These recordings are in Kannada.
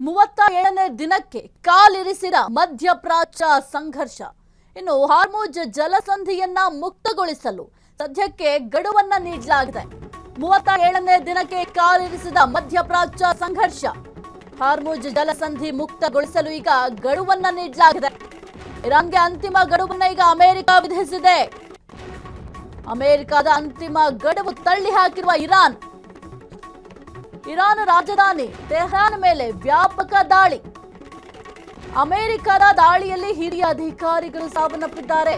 37ನೇ ದಿನಕ್ಕೆ ಕಾಲಿರಿಸಿದ ಮಧ್ಯಪ್ರಾಚ್ಯ ಸಂಘರ್ಷ. ಇನ್ನು ಹಾರ್ಮುಜ್ ಜಲಸಂಧಿಯನ್ನ ಮುಕ್ತಗೊಳಿಸಲು ಸದ್ಯಕ್ಕೆ ಗಡುವನ್ನ ನೀಡಲಾಗಿದೆ. 37ನೇ ದಿನಕ್ಕೆ ಕಾಲಿರಿಸಿದ ಮಧ್ಯಪ್ರಾಚ್ಯ ಸಂಘರ್ಷ. ಹಾರ್ಮುಜ್ ಜಲಸಂಧಿ ಮುಕ್ತಗೊಳಿಸಲು ಈಗ ಗಡುವನ್ನ ನೀಡಲಾಗಿದೆ. ಇರಾನ್ಗೆ ಅಂತಿಮ ಗಡುವನ್ನ ಈಗ ಅಮೆರಿಕ ವಿಧಿಸಿದೆ. ಅಮೆರಿಕದ ಅಂತಿಮ ಗಡುವು ತಳ್ಳಿ ಹಾಕಿರುವ ಇರಾನ್ ರಾಜಧಾನಿ ತೆಹರಾನ್ ಮೇಲೆ ವ್ಯಾಪಕ ದಾಳಿ. ಅಮೆರಿಕದ ದಾಳಿಯಲ್ಲಿ ಹಿರಿಯ ಅಧಿಕಾರಿಗಳು ಸಾವನ್ನಪ್ಪಿದ್ದಾರೆ.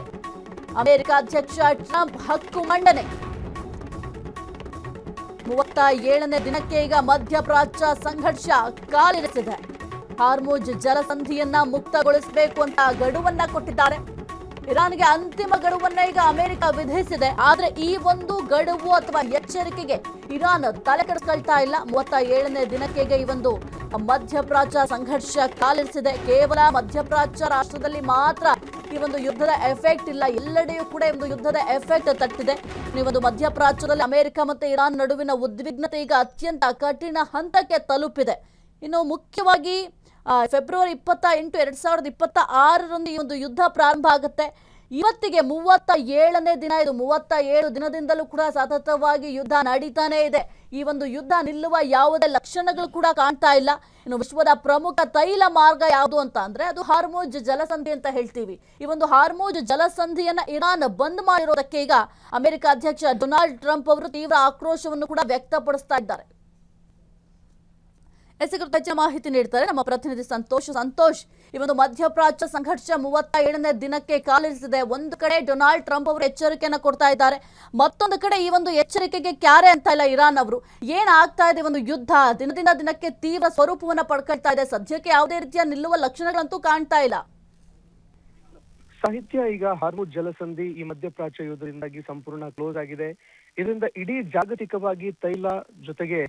ಅಮೆರಿಕ ಅಧ್ಯಕ್ಷ ಟ್ರಂಪ್ ಹಕ್ಕು ಮಂಡನೆ. 37ನೇ ದಿನಕ್ಕೆ ಈಗ ಮಧ್ಯಪ್ರಾಚ್ಯ ಸಂಘರ್ಷ ಕಾಲಿರಿಸಿದೆ. ಹಾರ್ಮುಜ್ ಜಲಸಂಧಿಯನ್ನ ಮುಕ್ತಗೊಳಿಸಬೇಕು ಅಂತ ಗಡುವನ್ನ ಕೊಟ್ಟಿದ್ದಾರೆ. ಇರಾನ್ಗೆ ಅಂತಿಮ ಗಡುವನ್ನ ಈಗ ಅಮೆರಿಕ ವಿಧಿಸಿದೆ. ಆದ್ರೆ ಈ ಒಂದು ಗಡುವು ಅಥವಾ ಎಚ್ಚರಿಕೆಗೆ ಇರಾನ್ ತಲೆ ಕೆಡಿಸ್ಕೊಳ್ತಾ ಇಲ್ಲ. 37ನೇ ದಿನಕ್ಕೆ ಈ ಒಂದು ಮಧ್ಯಪ್ರಾಚ್ಯ ಸಂಘರ್ಷ ಕಾಲಿರಿಸಿದೆ. ಕೇವಲ ಮಧ್ಯಪ್ರಾಚ್ಯ ರಾಷ್ಟ್ರದಲ್ಲಿ ಮಾತ್ರ ಈ ಒಂದು ಯುದ್ಧದ ಎಫೆಕ್ಟ್ ಇಲ್ಲ, ಎಲ್ಲೆಡೆಯೂ ಕೂಡ ಈ ಒಂದು ಯುದ್ಧದ ಎಫೆಕ್ಟ್ ತಟ್ಟಿದೆ. ಈ ಒಂದು ಮಧ್ಯಪ್ರಾಚ್ಯದಲ್ಲಿ ಅಮೆರಿಕ ಮತ್ತು ಇರಾನ್ ನಡುವಿನ ಉದ್ವಿಗ್ನತೆ ಈಗ ಅತ್ಯಂತ ಕಠಿಣ ಹಂತಕ್ಕೆ ತಲುಪಿದೆ. ಇನ್ನು ಮುಖ್ಯವಾಗಿ ಫೆಬ್ರವರಿ 28, 2026 ಈ ಒಂದು ಯುದ್ಧ ಪ್ರಾರಂಭ ಆಗುತ್ತೆ. ಇವತ್ತಿಗೆ 37ನೇ ದಿನ. ಇದು 37 ದಿನದಿಂದಲೂ ಕೂಡ ಸತತವಾಗಿ ಯುದ್ಧ ನಡೀತಾನೆ ಇದೆ. ಈ ಒಂದು ಯುದ್ಧ ನಿಲ್ಲುವ ಯಾವುದೇ ಲಕ್ಷಣಗಳು ಕೂಡ ಕಾಣ್ತಾ ಇಲ್ಲ. ಇನ್ನು ವಿಶ್ವದ ಪ್ರಮುಖ ತೈಲ ಮಾರ್ಗ ಯಾವುದು ಅಂತ ಅಂದ್ರೆ ಅದು ಹಾರ್ಮುಜ್ ಜಲಸಂಧಿ ಅಂತ ಹೇಳ್ತೀವಿ. ಈ ಒಂದು ಹಾರ್ಮುಜ್ ಜಲಸಂಧಿಯನ್ನ ಇರಾನ್ ಬಂದ್ ಮಾಡಿರೋದಕ್ಕೆ ಈಗ ಅಮೆರಿಕ ಅಧ್ಯಕ್ಷ ಡೊನಾಲ್ಡ್ ಟ್ರಂಪ್ ಅವರು ತೀವ್ರ ಆಕ್ರೋಶವನ್ನು ಕೂಡ ವ್ಯಕ್ತಪಡಿಸ್ತಾ ಇದ್ದಾರೆ. ಹೆಚ್ಚಿನ ಮಾಹಿತಿ ನೀಡ್ತಾರೆ ನಮ್ಮ ಪ್ರತಿನಿಧಿ ಸಂತೋಷ್. ಈ ಒಂದು ಮಧ್ಯಪ್ರಾಚ್ಯ ಸಂಘರ್ಷ 37ನೇ ದಿನಕ್ಕೆ ಕಾಲಿರಿಸಿದೆ. ಒಂದು ಕಡೆ ಡೊನಾಲ್ಡ್ ಟ್ರಂಪ್ ಅವರು ಎಚ್ಚರಿಕೆಯನ್ನು ಕೊಡ್ತಾ ಇದ್ದಾರೆ, ಮತ್ತೊಂದು ಕಡೆ ಈ ಒಂದು ಎಚ್ಚರಿಕೆಗೆ ಕ್ಯಾರೆ ಅಂತ ಇಲ್ಲ ಇರಾನ್ ಅವರು. ಏನಾಗ್ತಾ ಇದೆ ಒಂದು ಯುದ್ಧ ದಿನದಿಂದ ದಿನಕ್ಕೆ ತೀವ್ರ ಸ್ವರೂಪವನ್ನ ಪಡ್ಕೊಳ್ತಾ ಇದೆ. ಸದ್ಯಕ್ಕೆ ಯಾವುದೇ ರೀತಿಯ ನಿಲ್ಲುವ ಲಕ್ಷಣಗಳಂತೂ ಕಾಣ್ತಾ ಇಲ್ಲ. ಸಾಹಿತ್ಯ ಈಗ ಹಾರ್ಮುಜ್ ಜಲಸಂಧಿ ಈ ಮಧ್ಯಪ್ರಾಚ್ಯ ಯುದ್ಧದಿಂದಾಗಿ ಸಂಪೂರ್ಣ ಕ್ಲೋಸ್ ಆಗಿದೆ. ಇದರಿಂದ ಇಡೀ ಜಾಗತಿಕವಾಗಿ ತೈಲ ಜೊತೆಗೆ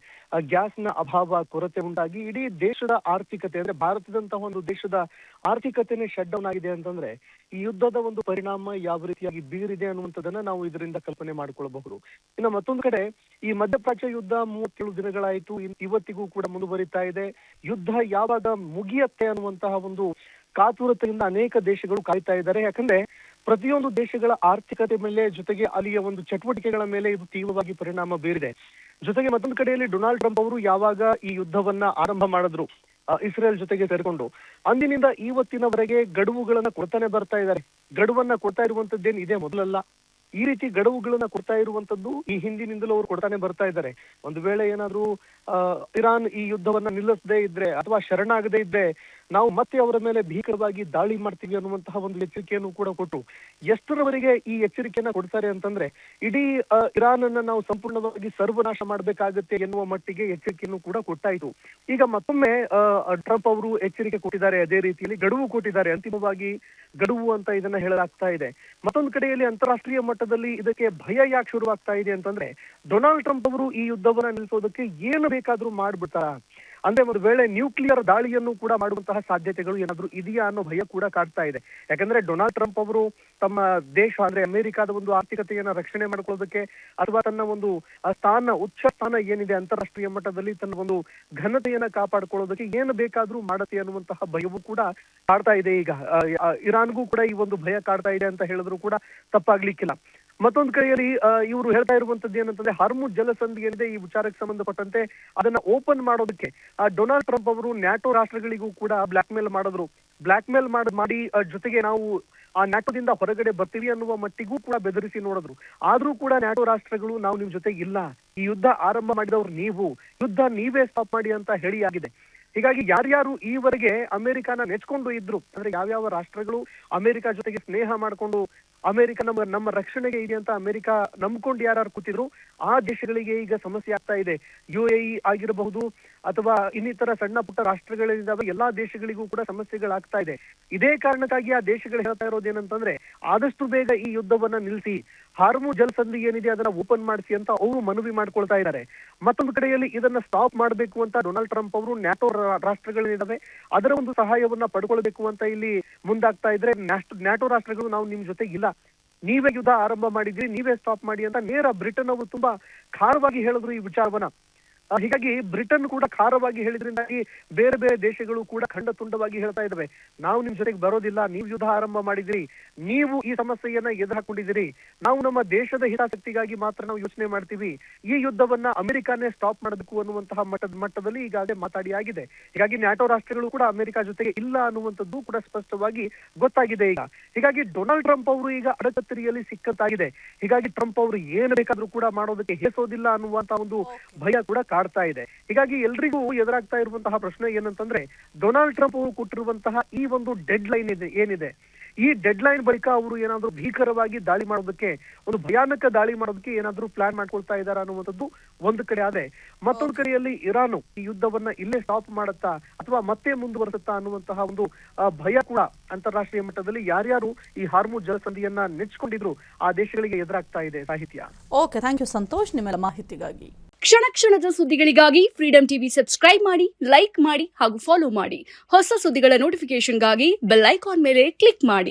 ಗ್ಯಾಸ್ನ ಅಭಾವ, ಕೊರತೆ ಉಂಟಾಗಿ ಇಡೀ ದೇಶದ ಆರ್ಥಿಕತೆ ಅಂದ್ರೆ ಭಾರತದಂತಹ ಒಂದು ದೇಶದ ಆರ್ಥಿಕತೆನೇ ಶಟ್ ಡೌನ್ ಆಗಿದೆ ಅಂತಂದ್ರೆ ಈ ಯುದ್ಧದ ಒಂದು ಪರಿಣಾಮ ಯಾವ ರೀತಿಯಾಗಿ ಬೀರಿದೆ ಅನ್ನುವಂಥದ್ದನ್ನ ನಾವು ಇದರಿಂದ ಕಲ್ಪನೆ ಮಾಡ್ಕೊಳ್ಬಹುದು. ಇನ್ನು ಮತ್ತೊಂದು ಕಡೆ ಈ ಮಧ್ಯಪ್ರಾಚ್ಯ ಯುದ್ಧ 37 ದಿನಗಳಾಯ್ತು, ಇವತ್ತಿಗೂ ಕೂಡ ಮುಂದುವರಿತಾ ಇದೆ. ಯುದ್ಧ ಯಾವಾಗ ಮುಗಿಯತ್ತೆ ಅನ್ನುವಂತಹ ಒಂದು ಕಾತುರತೆಯಿಂದ ಅನೇಕ ದೇಶಗಳು ಕಾಯ್ತಾ ಇದ್ದಾರೆ. ಯಾಕಂದ್ರೆ ಪ್ರತಿಯೊಂದು ದೇಶಗಳ ಆರ್ಥಿಕತೆ ಮೇಲೆ ಜೊತೆಗೆ ಅಲ್ಲಿಯ ಒಂದು ಚಟುವಟಿಕೆಗಳ ಮೇಲೆ ಇದು ತೀವ್ರವಾಗಿ ಪರಿಣಾಮ ಬೀರಿದೆ. ಜೊತೆಗೆ ಮತ್ತೊಂದು ಕಡೆಯಲ್ಲಿ ಡೊನಾಲ್ಡ್ ಟ್ರಂಪ್ ಅವರು ಯಾವಾಗ ಈ ಯುದ್ಧವನ್ನ ಆರಂಭ ಮಾಡಿದ್ರು ಇಸ್ರೇಲ್ ಜೊತೆಗೆ ಸೇರಿಕೊಂಡು, ಅಂದಿನಿಂದ ಇವತ್ತಿನವರೆಗೆ ಗಡುವುಗಳನ್ನ ಕೊಡ್ತಾನೆ ಬರ್ತಾ ಇದ್ದಾರೆ. ಗಡುವನ್ನ ಕೊಡ್ತಾ ಇರುವಂತದ್ದೇನು ಇದೇ ಮೊದಲಲ್ಲ. ಈ ರೀತಿ ಗಡುವುಗಳನ್ನ ಕೊಡ್ತಾ ಇರುವಂತದ್ದು ಈ ಹಿಂದಿನಿಂದಲೂ ಅವರು ಕೊಡ್ತಾನೆ ಬರ್ತಾ ಇದ್ದಾರೆ. ಒಂದು ವೇಳೆ ಏನಾದ್ರೂ ಇರಾನ್ ಈ ಯುದ್ಧವನ್ನ ನಿಲ್ಲಿಸದೇ ಇದ್ರೆ ಅಥವಾ ಶರಣಾಗದೇ ಇದ್ರೆ ನಾವು ಮತ್ತೆ ಅವರ ಮೇಲೆ ಭೀಕರವಾಗಿ ದಾಳಿ ಮಾಡ್ತೀವಿ ಅನ್ನುವಂತಹ ಒಂದು ಎಚ್ಚರಿಕೆಯನ್ನು ಕೂಡ ಕೊಟ್ಟು, ಎಷ್ಟರವರೆಗೆ ಈ ಎಚ್ಚರಿಕೆಯನ್ನ ಕೊಡ್ತಾರೆ ಅಂತಂದ್ರೆ ಇಡೀ ಇರಾನ್ ಅನ್ನ ನಾವು ಸಂಪೂರ್ಣವಾಗಿ ಸರ್ವನಾಶ ಮಾಡ್ಬೇಕಾಗತ್ತೆ ಎನ್ನುವ ಮಟ್ಟಿಗೆ ಎಚ್ಚರಿಕೆಯನ್ನು ಕೂಡ ಕೊಟ್ಟಾಯಿತು. ಈಗ ಮತ್ತೊಮ್ಮೆ ಟ್ರಂಪ್ ಅವರು ಎಚ್ಚರಿಕೆ ಕೊಟ್ಟಿದ್ದಾರೆ, ಅದೇ ರೀತಿಯಲ್ಲಿ ಗಡುವು ಕೊಟ್ಟಿದ್ದಾರೆ. ಅಂತಿಮವಾಗಿ ಗಡುವು ಅಂತ ಇದನ್ನ ಹೇಳಲಾಗ್ತಾ ಇದೆ. ಮತ್ತೊಂದು ಕಡೆಯಲ್ಲಿ ಅಂತಾರಾಷ್ಟ್ರೀಯ ಮಟ್ಟದಲ್ಲಿ ಇದಕ್ಕೆ ಭಯ ಯಾಕೆ ಶುರುವಾಗ್ತಾ ಇದೆ ಅಂತಂದ್ರೆ ಡೊನಾಲ್ಡ್ ಟ್ರಂಪ್ ಅವರು ಈ ಯುದ್ಧವನ್ನ ನಿಲ್ಲಿಸೋದಕ್ಕೆ ಏನು ಬೇಕಾದ್ರೂ ಮಾಡ್ಬಿಡ್ತಾರ, ಅಂದ್ರೆ ಒಂದು ವೇಳೆ ನ್ಯೂಕ್ಲಿಯರ್ ದಾಳಿಯನ್ನು ಕೂಡ ಮಾಡುವಂತಹ ಸಾಧ್ಯತೆಗಳು ಏನಾದ್ರೂ ಇದೆಯಾ ಅನ್ನೋ ಭಯ ಕೂಡ ಕಾಡ್ತಾ ಇದೆ. ಯಾಕಂದ್ರೆ ಡೊನಾಲ್ಡ್ ಟ್ರಂಪ್ ಅವರು ತಮ್ಮ ದೇಶ ಅಂದ್ರೆ ಅಮೆರಿಕದ ಒಂದು ಆರ್ಥಿಕತೆಯನ್ನ ರಕ್ಷಣೆ ಮಾಡ್ಕೊಳ್ಳೋದಕ್ಕೆ ಅಥವಾ ತನ್ನ ಒಂದು ಉಚ್ಚ ಸ್ಥಾನ ಏನಿದೆ ಅಂತಾರಾಷ್ಟ್ರೀಯ ಮಟ್ಟದಲ್ಲಿ ತನ್ನ ಒಂದು ಘನತೆಯನ್ನ ಕಾಪಾಡ್ಕೊಳ್ಳೋದಕ್ಕೆ ಏನು ಬೇಕಾದ್ರೂ ಮಾಡತ್ತೆ ಅನ್ನುವಂತಹ ಭಯವೂ ಕೂಡ ಕಾಡ್ತಾ ಇದೆ. ಈಗ ಇರಾನ್ಗೂ ಕೂಡ ಈ ಒಂದು ಭಯ ಕಾಡ್ತಾ ಇದೆ ಅಂತ ಹೇಳಿದ್ರು ಕೂಡ ತಪ್ಪಾಗ್ಲಿಕ್ಕಿಲ್ಲ. ಮತ್ತೊಂದು ಕಡೆಯಲ್ಲಿ ಇವರು ಹೇಳ್ತಾ ಇರುವಂತದ್ದು ಏನಂತಂದ್ರೆ ಹಾರ್ಮುಜ್ ಜಲಸಂಧಿ ಏನಿದೆ ಈ ವಿಚಾರಕ್ಕೆ ಸಂಬಂಧಪಟ್ಟಂತೆ ಅದನ್ನ ಓಪನ್ ಮಾಡೋದಕ್ಕೆ ಡೊನಾಲ್ಡ್ ಟ್ರಂಪ್ ಅವರು ನ್ಯಾಟೋ ರಾಷ್ಟ್ರಗಳಿಗೂ ಕೂಡ ಬ್ಲಾಕ್ ಮೇಲ್ ಮಾಡಿ ಜೊತೆಗೆ ನಾವು ಆ ನ್ಯಾಟೋದಿಂದ ಹೊರಗಡೆ ಬರ್ತೀವಿ ಅನ್ನುವ ಮಟ್ಟಿಗೂ ಕೂಡ ಬೆದರಿಸಿ ನೋಡಿದ್ರು. ಆದ್ರೂ ಕೂಡ ನ್ಯಾಟೋ ರಾಷ್ಟ್ರಗಳು ನಾವು ನಿಮ್ ಜೊತೆ ಇಲ್ಲ, ಈ ಯುದ್ಧ ಆರಂಭ ಮಾಡಿದವ್ರು ನೀವು, ಯುದ್ಧ ನೀವೇ ಸ್ಟಾಪ್ ಮಾಡಿ ಅಂತ ಹೇಳಿ ಆಗಿದೆ. ಹೀಗಾಗಿ ಯಾರ್ಯಾರು ಈವರೆಗೆ ಅಮೆರಿಕನ ನೆಚ್ಕೊಂಡು ಇದ್ರು ಅಂದ್ರೆ ಯಾವ್ಯಾವ ರಾಷ್ಟ್ರಗಳು ಅಮೆರಿಕ ಜೊತೆಗೆ ಸ್ನೇಹ ಮಾಡ್ಕೊಂಡು ಅಮೆರಿಕ ನಮ್ಮ ರಕ್ಷಣೆಗೆ ಇದೆ ಅಂತ ಅಮೆರಿಕ ನಂಬ್ಕೊಂಡು ಯಾರು ಕೂತಿದ್ರು ಆ ದೇಶಗಳಿಗೆ ಈಗ ಸಮಸ್ಯೆ ಆಗ್ತಾ ಇದೆ. UAE ಆಗಿರಬಹುದು ಅಥವಾ ಇನ್ನಿತರ ಸಣ್ಣ ಪುಟ್ಟ ರಾಷ್ಟ್ರಗಳಿದ್ದಾವೆ, ಎಲ್ಲಾ ದೇಶಗಳಿಗೂ ಕೂಡ ಸಮಸ್ಯೆಗಳಾಗ್ತಾ ಇದೆ. ಇದೇ ಕಾರಣಕ್ಕಾಗಿ ಆ ದೇಶಗಳು ಹೇಳ್ತಾ ಇರೋದೇನಂತಂದ್ರೆ ಆದಷ್ಟು ಬೇಗ ಈ ಯುದ್ಧವನ್ನ ನಿಲ್ಲಿಸಿ ಹಾರ್ಮುಜ್ ಜಲಸಂಧಿ ಏನಿದೆ ಅದನ್ನ ಓಪನ್ ಮಾಡಿಸಿ ಅಂತ ಅವರು ಮನವಿ ಮಾಡ್ಕೊಳ್ತಾ ಇದ್ದಾರೆ. ಮತ್ತೊಂದು ಕಡೆಯಲ್ಲಿ ಇದನ್ನ ಸ್ಟಾಪ್ ಮಾಡಬೇಕು ಅಂತ ಡೊನಾಲ್ಡ್ ಟ್ರಂಪ್ ಅವರು ನ್ಯಾಟೋ ರಾಷ್ಟ್ರಗಳಿದ್ದಾವೆ ಅದರ ಒಂದು ಸಹಾಯವನ್ನ ಪಡ್ಕೊಳ್ಬೇಕು ಅಂತ ಇಲ್ಲಿ ಮುಂದಾಗ್ತಾ ಇದ್ರೆ ನ್ಯಾಟೋ ರಾಷ್ಟ್ರಗಳು ನಾವು ನಿಮ್ ಜೊತೆ ಇಲ್ಲ, ನೀವೇ ಯುದ್ಧ ಆರಂಭ ಮಾಡಿದ್ರಿ, ನೀವೇ ಸ್ಟಾಪ್ ಮಾಡಿ ಅಂತ ನೇರ ಬ್ರಿಟನ್ ಅವರು ತುಂಬಾ ಖಾರವಾಗಿ ಹೇಳಿದ್ರು ಈ ವಿಚಾರವನ್ನ. ಹೀಗಾಗಿ ಬ್ರಿಟನ್ ಕೂಡ ಖಾರವಾಗಿ ಹೇಳಿದ್ರಿಂದಾಗಿ ಬೇರೆ ಬೇರೆ ದೇಶಗಳು ಕೂಡ ಖಂಡ ತುಂಡವಾಗಿ ಹೇಳ್ತಾ ಇದ್ದಾವೆ, ನಾವು ನಿಮ್ ಜೊತೆಗೆ ಬರೋದಿಲ್ಲ, ನೀವು ಯುದ್ಧ ಆರಂಭ ಮಾಡಿದಿರಿ, ನೀವು ಈ ಸಮಸ್ಯೆಯನ್ನ ಎದುರು ಹಾಕೊಂಡಿದ್ದೀರಿ, ನಾವು ನಮ್ಮ ದೇಶದ ಹಿತಾಸಕ್ತಿಗಾಗಿ ಮಾತ್ರ ನಾವು ಯೋಚನೆ ಮಾಡ್ತೀವಿ, ಈ ಯುದ್ಧವನ್ನ ಅಮೆರಿಕಾನೇ ಸ್ಟಾಪ್ ಮಾಡಬೇಕು ಅನ್ನುವಂತಹ ಮಟ್ಟದಲ್ಲಿ ಈಗಾಗಲೇ ಮಾತಾಡಿ ಆಗಿದೆ. ಹೀಗಾಗಿ ನ್ಯಾಟೋ ರಾಷ್ಟ್ರಗಳು ಕೂಡ ಅಮೆರಿಕ ಜೊತೆಗೆ ಇಲ್ಲ ಅನ್ನುವಂಥದ್ದು ಕೂಡ ಸ್ಪಷ್ಟವಾಗಿ ಗೊತ್ತಾಗಿದೆ ಈಗ. ಹೀಗಾಗಿ ಡೊನಾಲ್ಡ್ ಟ್ರಂಪ್ ಅವರು ಈಗ ಅಡಕತ್ತರಿಯಲ್ಲಿ ಸಿಕ್ಕಂತಾಗಿದೆ. ಹೀಗಾಗಿ ಟ್ರಂಪ್ ಅವರು ಏನು ಬೇಕಾದ್ರೂ ಕೂಡ ಮಾಡೋದಕ್ಕೆ ಹೆಸೋದಿಲ್ಲ ಅನ್ನುವಂತಹ ಒಂದು ಭಯ ಕೂಡ ಕಾಡ್ತಾ ಇದೆ. ಹೀಗಾಗಿ ಎಲ್ರಿಗೂ ಎದುರಾಗ್ತಾ ಇರುವಂತಹ ಪ್ರಶ್ನೆ ಏನಂತಂದ್ರೆ, ಡೊನಾಲ್ಡ್ ಟ್ರಂಪ್ ಅವರು ಕೊಟ್ಟಿರುವಂತಹ ಈ ಒಂದು ಡೆಡ್ ಲೈನ್ ಏನಿದೆ, ಈ ಡೆಡ್ ಲೈನ್ ಬಳಿಕ ಅವರು ಏನಾದ್ರೂ ಭೀಕರವಾಗಿ ದಾಳಿ ಮಾಡೋದಕ್ಕೆ, ಒಂದು ಭಯಾನಕ ದಾಳಿ ಮಾಡೋದಕ್ಕೆ ಏನಾದ್ರೂ ಪ್ಲಾನ್ ಮಾಡ್ಕೊಳ್ತಾ ಇದ್ದಾರೆ ಅನ್ನುವಂಥದ್ದು ಒಂದು ಕಡೆ ಆದ್ರೆ, ಮತ್ತೊಂದು ಕಡೆಯಲ್ಲಿ ಇರಾನ್ ಈ ಯುದ್ಧವನ್ನ ಇಲ್ಲೇ ಸ್ಟಾಪ್ ಮಾಡುತ್ತಾ ಅಥವಾ ಮತ್ತೆ ಮುಂದುವರಿಸುತ್ತಾ ಅನ್ನುವಂತಹ ಒಂದು ಭಯ ಕೂಡ ಅಂತಾರಾಷ್ಟ್ರೀಯ ಮಟ್ಟದಲ್ಲಿ ಯಾರ್ಯಾರು ಈ ಹಾರ್ಮುಜ್ ಜಲಸಂಧಿಯನ್ನ ನೆಚ್ಕೊಂಡಿದ್ರು ಆ ದೇಶಗಳಿಗೆ ಎದುರಾಗ್ತಾ ಇದೆ. ಸಾಹಿತ್ಯ. ಓಕೆ, ಥ್ಯಾಂಕ್ ಯು ಸಂತೋಷ್ ನಿಮ್ಮೆಲ್ಲ ಮಾಹಿತಿಗಾಗಿ. ಕ್ಷಣ ಕ್ಷಣದ ಸುದ್ದಿಗಳಿಗಾಗಿ ಫ್ರೀಡಂ ಟಿವಿ ಸಬ್ಸ್ಕ್ರೈಬ್ ಮಾಡಿ, ಲೈಕ್ ಮಾಡಿ ಹಾಗೂ ಫಾಲೋ ಮಾಡಿ. ಹೊಸ ಸುದ್ದಿಗಳ ನೋಟಿಫಿಕೇಶನ್ಗಾಗಿ ಬೆಲ್ ಐಕಾನ್ ಮೇಲೆ ಕ್ಲಿಕ್ ಮಾಡಿ.